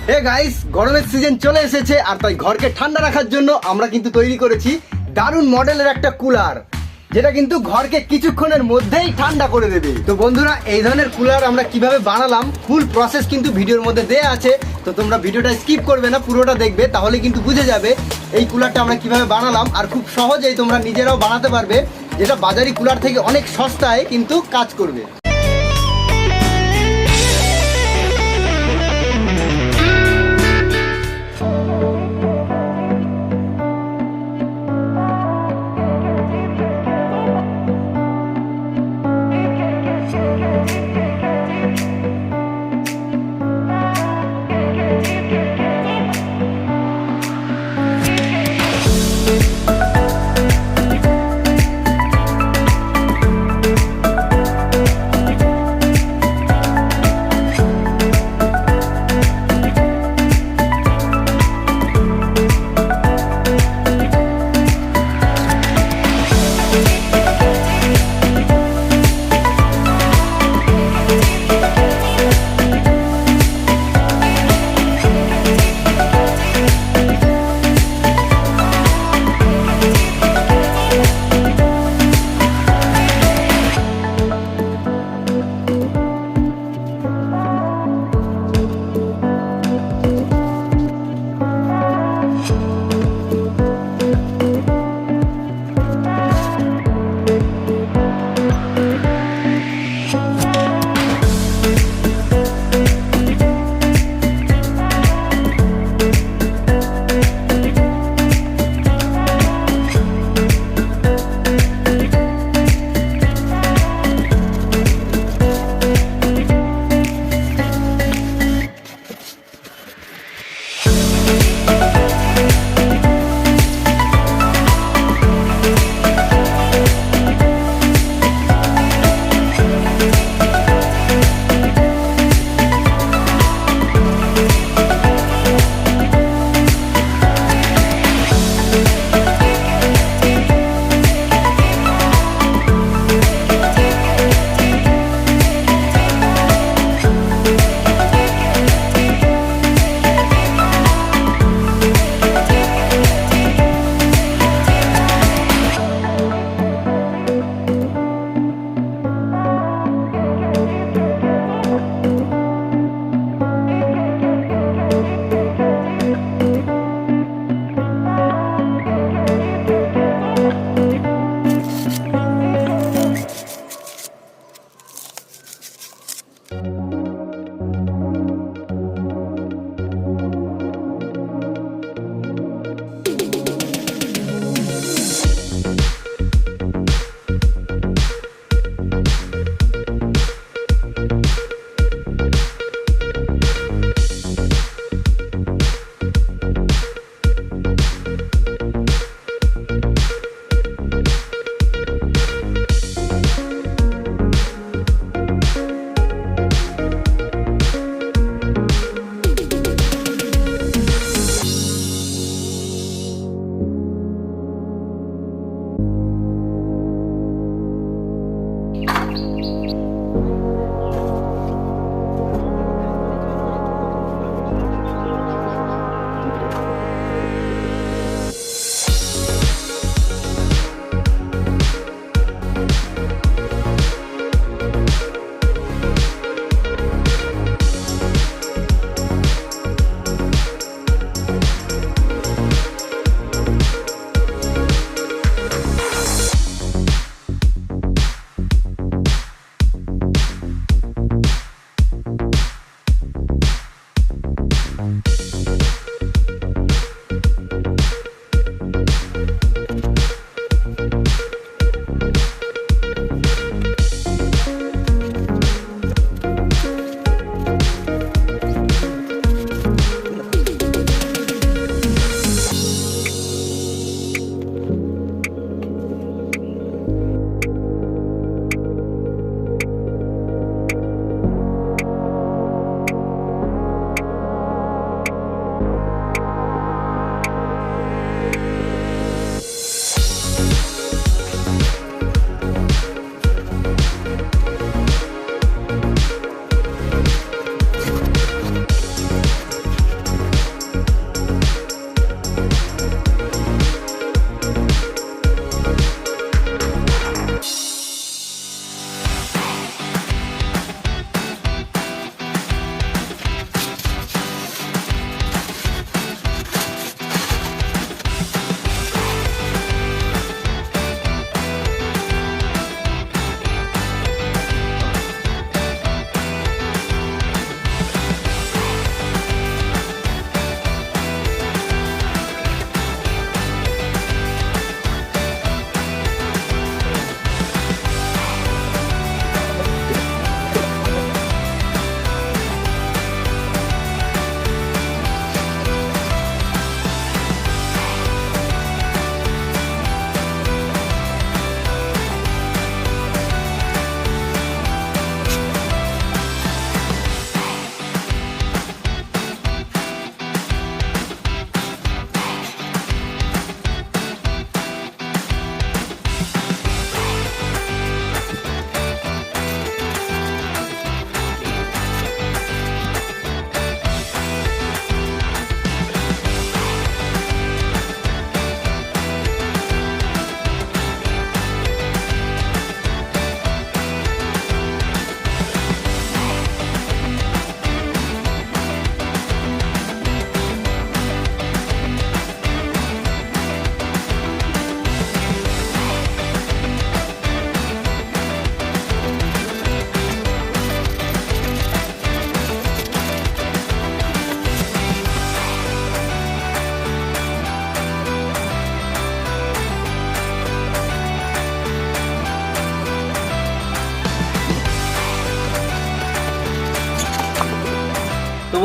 Hey guys, গরমের season চলে এসেছে আর তাই ঘরকে ঠান্ডা রাখার জন্য আমরা কিন্তু তৈরি করেছি দারুণ মডেলের একটা কুলার, যেটা কিন্তু ঘরকে কিছুক্ষণের মধ্যেই ঠান্ডা করে দেবে। তো বন্ধুরা, এই ধরনের কুলার আমরা কিভাবে বানালাম ফুল প্রসেস কিন্তু ভিডিওর মধ্যে দেয়া আছে। তো তোমরা ভিডিওটা স্কিপ করবে না, পুরোটা দেখবে, তাহলে কিন্তু বুঝে যাবে এই কুলারটা আমরা কিভাবে বানালাম। আর খুব সহজেই তোমরা নিজেরাও বানাতে পারবে, যেটা বাজারি কুলার থেকে অনেক সস্তায় কিন্তু কাজ করবে।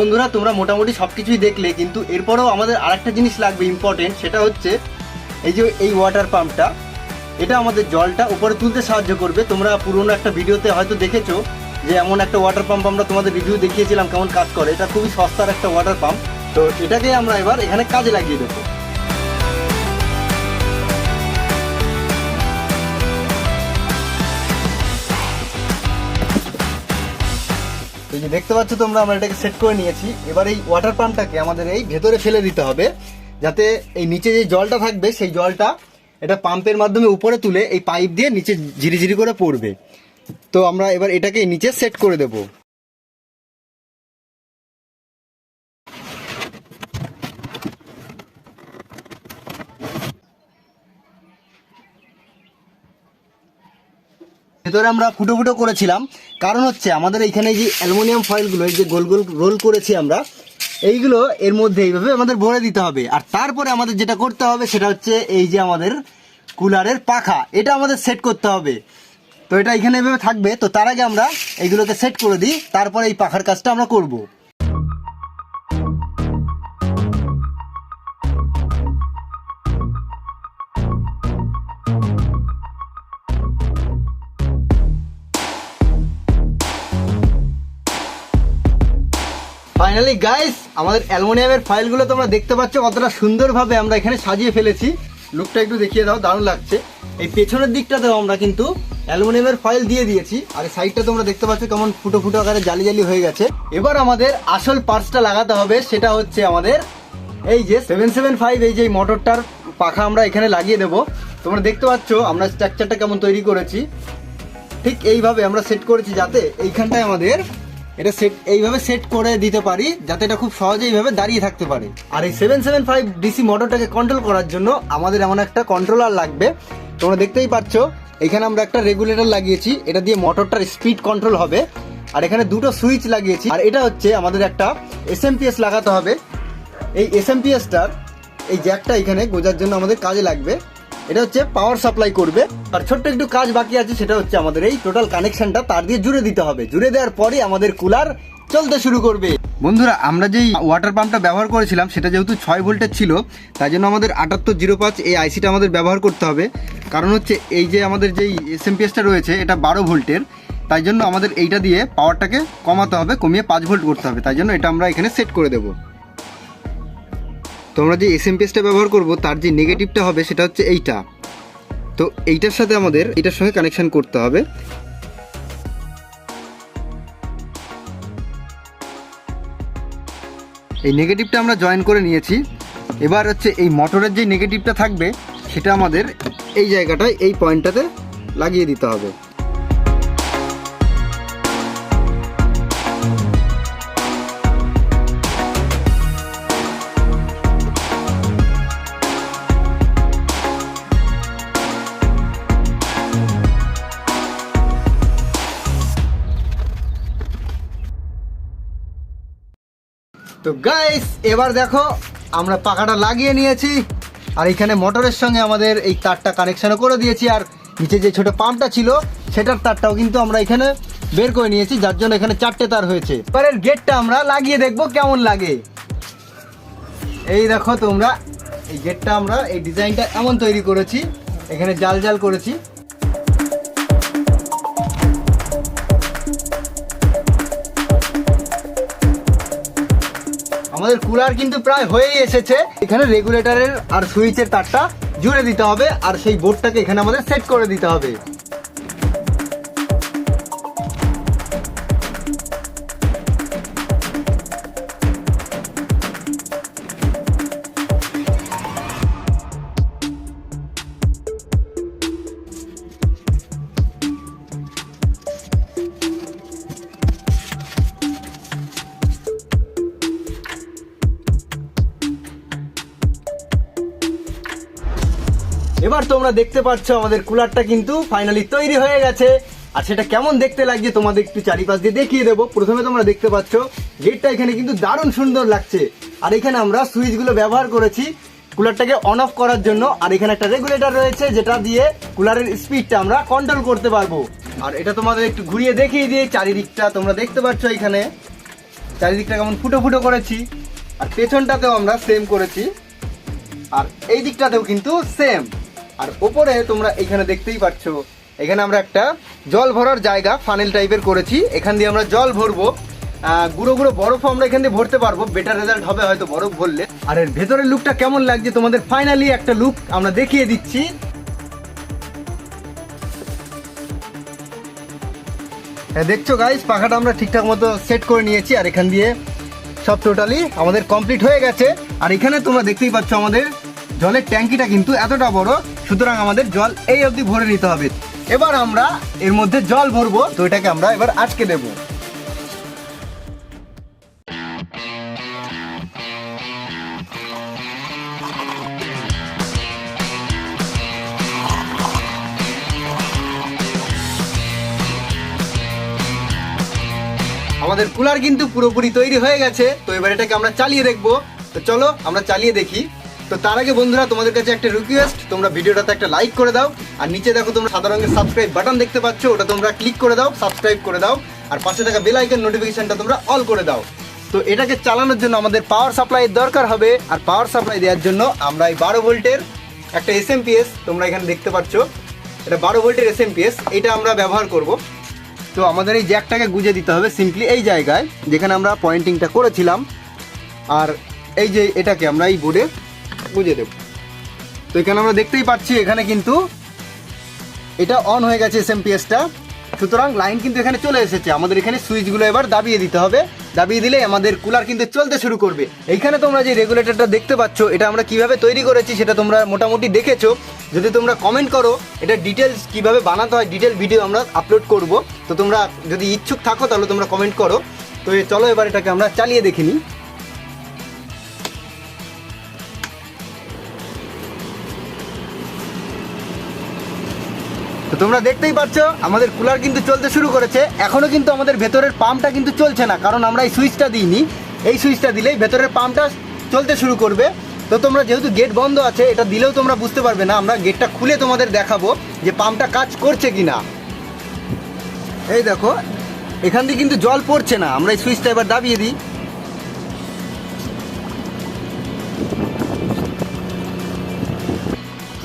বন্ধুরা তোমরা মোটামুটি সবকিছুই দেখলে, কিন্তু এরপরেও আমাদের আরেকটা জিনিস লাগবে ইম্পর্টেন্ট, সেটা হচ্ছে এই যে এই ওয়াটার পাম্পটা। এটা আমাদের জলটা উপরে তুলতে সাহায্য করবে। তোমরা পুরোনো একটা ভিডিওতে হয়তো দেখেছো যে এমন একটা ওয়াটার পাম্প আমরা তোমাদের রিভিউ দেখিয়েছিলাম কেমন কাজ করে। এটা খুবই সস্তার একটা ওয়াটার পাম্প। তো এটাকে আমরা এবার এখানে কাজে লাগিয়ে দেবো। এই যে দেখতে পাচ্ছ তোমরা, আমরা এটাকে সেট করে নিয়েছি। এবার এই ওয়াটার পাম্পটাকে আমাদের এই ভেতরে ফেলে দিতে হবে, যাতে এই নিচে যে জলটা থাকবে সেই জলটা এটা পাম্পের মাধ্যমে উপরে তুলে এই পাইপ দিয়ে নিচে ঝিরিঝিরি করে পড়বে। তো আমরা এবার এটাকে নিচে সেট করে দেব। ভেতরে আমরা ফুটো ফুটো করেছিলাম, কারণ হচ্ছে আমাদের এইখানে যে অ্যালুমিনিয়াম ফয়েলগুলো এই যে গোল গোল রোল করেছি আমরা, এইগুলো এর মধ্যে এইভাবে আমাদের ভরে দিতে হবে। আর তারপরে আমাদের যেটা করতে হবে সেটা হচ্ছে এই যে আমাদের কুলারের পাখা, এটা আমাদের সেট করতে হবে। তো এটা এখানে এভাবে থাকবে। তো তার আগে আমরা এইগুলোকে সেট করে দিই, তারপরে এই পাখার কাজটা আমরা করব। ফাইনালি গাইস, আমাদের অ্যালুমিনিয়ামের ফাইলগুলো তোমরা দেখতে পাচ্ছ কতটা সুন্দরভাবে আমরা এখানে সাজিয়ে ফেলেছি। লুকটা একটু দেখিয়ে দাও, দারুণ লাগছে। এই পেছনের দিকটাতেও আমরা কিন্তু অ্যালুমিনিয়ামের ফয়েল দিয়ে দিয়েছি, আর এই সাইডটা তোমরা দেখতে পাচ্ছ কেমন ফুটো ফুটো আকারে জালি জালি হয়ে গেছে। এবার আমাদের আসল পার্টসটা লাগাতে হবে, সেটা হচ্ছে আমাদের এই যে 775 এই যে মোটরটার পাখা আমরা এখানে লাগিয়ে দেব। তোমরা দেখতে পাচ্ছ আমরা স্ট্রাকচারটা কেমন তৈরি করেছি। ঠিক এইভাবে আমরা সেট করেছি যাতে এইখানটায় আমাদের এটা সেট এইভাবে সেট করে দিতে পারি, যাতে এটা খুব সহজে এইভাবে দাঁড়িয়ে থাকতে পারে। আর এই 775 ডিসি মোটরটাকে কন্ট্রোল করার জন্য আমাদের এমন একটা কন্ট্রোলার লাগবে। তোমরা দেখতেই পাচ্ছ এখানে আমরা একটা রেগুলেটর লাগিয়েছি, এটা দিয়ে মোটরটার স্পিড কন্ট্রোল হবে। আর এখানে দুটো সুইচ লাগিয়েছি। আর এটা হচ্ছে আমাদের একটা এসএমপিএস লাগাতে হবে। এই এসএমপিএসটার এই জ্যাকটা এখানে গোজার জন্য আমাদের কাজে লাগবে। এটা হচ্ছে পাওয়ার সাপ্লাই করবে। আর ছোট্ট একটু কাজ বাকি আছে, সেটা হচ্ছে আমাদের এই টোটাল কানেকশনটা তার দিয়ে জুড়ে দিতে হবে। জুড়ে দেওয়ার পরে আমাদের কুলার চলতে শুরু করবে। বন্ধুরা আমরা যেই ওয়াটার পাম্পটা ব্যবহার করেছিলাম সেটা যেহেতু 6 ভোল্টের ছিল, তাই জন্য আমাদের 7805 এই আইসিটা আমাদের ব্যবহার করতে হবে। কারণ হচ্ছে এই যে আমাদের যেই এসএমপিএসটা রয়েছে এটা 12 ভোল্টের, তাই জন্য আমাদের এইটা দিয়ে পাওয়ারটাকে কমাতে হবে, কমিয়ে 5 ভোল্ট করতে হবে। তাই জন্য এটা আমরা এখানে সেট করে দেবো। তো আমরা যে এসএমপিএসটা ব্যবহার করব তার যে নেগেটিভটা হবে সেটা হচ্ছে এইটা। তো এইটার সাথে আমাদের এটার সঙ্গে কানেকশন করতে হবে। এই নেগেটিভটা আমরা জয়েন করে নিয়েছি। এবার হচ্ছে এই মোটরের যে নেগেটিভটা থাকবে সেটা আমাদের এই জায়গাটায় এই পয়েন্টটাতে লাগিয়ে দিতে হবে। তো গাইস এবার দেখো আমরা পাখাটা লাগিয়ে নিয়েছি, আর এখানে মোটরের সঙ্গে আমাদের এই তারটা কানেকশনও করে দিয়েছি। আর নিচে যে ছোট পাম্পটা ছিল সেটার তারটাও কিন্তু আমরা এখানে বের করে নিয়েছি, যার জন্য এখানে 4টে তার হয়েছে। এবারের গেটটা আমরা লাগিয়ে দেখবো কেমন লাগে। এই দেখো তোমরা, এই গেটটা আমরা এই ডিজাইনটা এমন তৈরি করেছি, এখানে জাল জাল করেছি। আমাদের কুলার কিন্তু প্রায় হয়েই এসেছে। এখানে রেগুলেটরের আর সুইচের তারটা জুড়ে দিতে হবে, আর সেই বোর্ডটাকে এখানে আমাদের সেট করে দিতে হবে। এবার তোমরা দেখতে পাচ্ছ আমাদের কুলারটা কিন্তু ফাইনালি তৈরি হয়ে গেছে। আর সেটা কেমন দেখতে লাগছে তোমাদের একটু চারিপাশ দিয়ে দেখিয়ে দেবো। প্রথমে তোমরা দেখতে পাচ্ছ গেটটা এখানে কিন্তু দারুণ সুন্দর লাগছে। আর এখানে আমরা সুইচগুলো ব্যবহার করেছি কুলারটাকে অন অফ করার জন্য। আর এখানে একটা রেগুলেটর রয়েছে যেটা দিয়ে কুলারের স্পিডটা আমরা কন্ট্রোল করতে পারবো। আর এটা তোমাদের একটু ঘুরিয়ে দেখিয়ে দিয়ে চারিদিকটা তোমরা দেখতে পাচ্ছ এখানে চারিদিকটা কেমন ফুটো ফুটো করেছি। আর পেছনটাতেও আমরা সেম করেছি, আর এই দিকটাতেও কিন্তু সেম। আর ওপরে তোমরা এখানে দেখতেই পাচ্ছ, এখানে আমরা একটা জল ভরার জায়গা ফানেল টাইপের করেছি। এখান দিয়ে আমরা জল ভরবো, গুঁড়ো গুঁড়ো বরফও আমরা এখান দিয়ে ভরতে পারবো। বেটার রেজাল্ট হবে হয়তো বরফ ভরলে। আর এর ভেতরের লুকটা কেমন লাগছে তোমাদের ফাইনালি একটা লুক আমরা দেখিয়ে দিচ্ছি। দেখছো গাইস, পাখাটা আমরা ঠিকঠাক মতো সেট করে নিয়েছি, আর এখান দিয়ে সব টোটালি আমাদের কমপ্লিট হয়ে গেছে। আর এখানে তোমরা দেখতেই পাচ্ছ আমাদের জলের ট্যাঙ্কিটা কিন্তু এতটা বড়, সুতরাং আমাদের জল এই অবধি ভরে নিতে হবে। এবার আমরা এর মধ্যে জল ভরবো, তো এটাকে আমরা এবার আটকে দেবো। আমাদের কুলার কিন্তু পুরোপুরি তৈরি হয়ে গেছে। তো এবার এটাকে আমরা চালিয়ে দেখবো। তো চলো আমরা চালিয়ে দেখি। তো তার আগে বন্ধুরা, তোমাদের কাছে একটা রিকোয়েস্ট, তোমরা ভিডিওটাতে একটা লাইক করে দাও। আর নিচে দেখো তোমরা সাদা রঙের সাবস্ক্রাইব বাটন দেখতে পাচ্ছ, ওটা তোমরা ক্লিক করে দাও, সাবস্ক্রাইব করে দাও। আর পাশে থাকা বেল আইকন নোটিফিকেশনটা তোমরা অল করে দাও। তো এটাকে চালানোর জন্য আমাদের পাওয়ার সাপ্লাইয়ের দরকার হবে। আর পাওয়ার সাপ্লাই দেওয়ার জন্য আমরা এই 12 ভোল্টের একটা এসএমপিএস, তোমরা এখানে দেখতে পাচ্ছ, এটা 12 ভোল্টের এসএমপিএস, এটা আমরা ব্যবহার করব। তো আমাদের এই জ্যাকটাকে গুঁজে দিতে হবে সিম্পলি এই জায়গায় যেখানে আমরা পয়েন্টিংটা করেছিলাম। আর এই যে এটাকে আমরা এই বোর্ডে গুঁজে দেব। তো এখানে আমরা দেখতেই পাচ্ছি এখানে কিন্তু এটা অন হয়ে গেছে এসএমপিএসটা, সুতরাং লাইন কিন্তু এখানে চলে এসেছে। আমাদের এখানে সুইচগুলো এবার দাবিয়ে দিতে হবে, দাবিয়ে দিলে আমাদের কুলার কিন্তু চলতে শুরু করবে। এইখানে তোমরা যে রেগুলেটরটা দেখতে পাচ্ছ, এটা আমরা কিভাবে তৈরি করেছি সেটা তোমরা মোটামুটি দেখেছো। যদি তোমরা কমেন্ট করো এটা ডিটেলস কিভাবে বানাতে হয়, ডিটেল ভিডিও আমরা আপলোড করব। তো তোমরা যদি ইচ্ছুক থাকো তাহলে তোমরা কমেন্ট করো। তো চলো এবার এটাকে আমরা চালিয়ে দেখে নিই। তো তোমরা দেখতেই পাচ্ছ আমাদের কুলার কিন্তু চলতে শুরু করেছে। এখনো কিন্তু আমাদের ভেতরের পাম্পটা কিন্তু চলছে না, কারণ আমরা এই সুইচটা দিইনি। এই সুইচটা দিলেই ভেতরের পাম্পটা চলতে শুরু করবে। তো তোমরা যেহেতু গেট বন্ধ আছে, এটা দিলেও তোমরা বুঝতে পারবে না। আমরা গেটটা খুলে তোমাদের দেখাবো যে পাম্পটা কাজ করছে কিনা। এই দেখো এখান দিয়ে কিন্তু জল পড়ছে না। আমরা এই সুইচটা এবার দাবিয়ে দিই।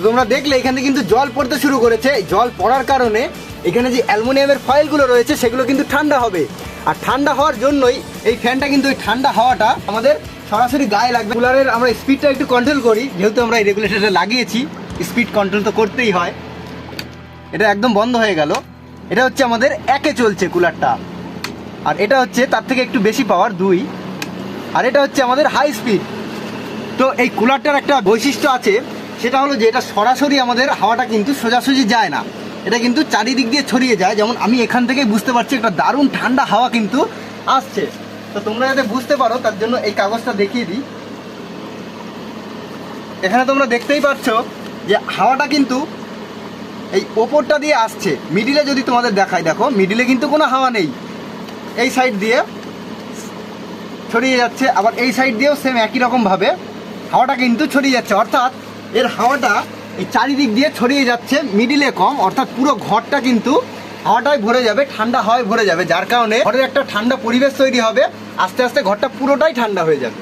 তোমরা দেখলে এখানে কিন্তু জল পড়তে শুরু করেছে। জল পড়ার কারণে এখানে যে অ্যালুমিনিয়ামের ফয়েলগুলো রয়েছে সেগুলো কিন্তু ঠান্ডা হবে। আর ঠান্ডা হওয়ার জন্যই এই ফ্যানটা কিন্তু ওই ঠান্ডা হাওয়াটা আমাদের সরাসরি গায়ে লাগবে। কুলারের আমরা স্পিডটা একটু কন্ট্রোল করি, যেহেতু আমরা এই রেগুলেটরটা লাগিয়েছি, স্পিড কন্ট্রোল তো করতেই হয়। এটা একদম বন্ধ হয়ে গেল। এটা হচ্ছে আমাদের 1-এ চলছে কুলারটা, আর এটা হচ্ছে তার থেকে একটু বেশি পাওয়ার 2, আর এটা হচ্ছে আমাদের হাই স্পিড। তো এই কুলারটার একটা বৈশিষ্ট্য আছে, সেটা হলো যে এটা সরাসরি আমাদের হাওয়াটা কিন্তু সোজাসুজি যায় না, এটা কিন্তু চারিদিক দিয়ে ছড়িয়ে যায়। যেমন আমি এখান থেকে বুঝতে পারছি একটা দারুণ ঠান্ডা হাওয়া কিন্তু আসছে। তো তোমরা যাতে বুঝতে পারো তার জন্য এই কাগজটা দেখিয়ে দিই। এখানে তোমরা দেখতেই পাচ্ছ যে হাওয়াটা কিন্তু এই ওপরটা দিয়ে আসছে। মিডিলে যদি তোমাদের দেখাই, দেখো মিডিলে কিন্তু কোনো হাওয়া নেই। এই সাইড দিয়ে ছড়িয়ে যাচ্ছে, আবার এই সাইড দিয়েও সেম একই রকমভাবে হাওয়াটা কিন্তু ছড়িয়ে যাচ্ছে। অর্থাৎ এর হাওয়াটা এই চারিদিক দিয়ে ছড়িয়ে যাচ্ছে, মিডিলে কম, অর্থাৎ পুরো ঘরটা কিন্তু হাওয়াটাই ভরে যাবে, ঠান্ডা হাওয়ায় ভরে যাবে, যার কারণে ঘরের একটা ঠান্ডা পরিবেশ তৈরি হবে। আস্তে আস্তে ঘরটা পুরোটাই ঠান্ডা হয়ে যাবে।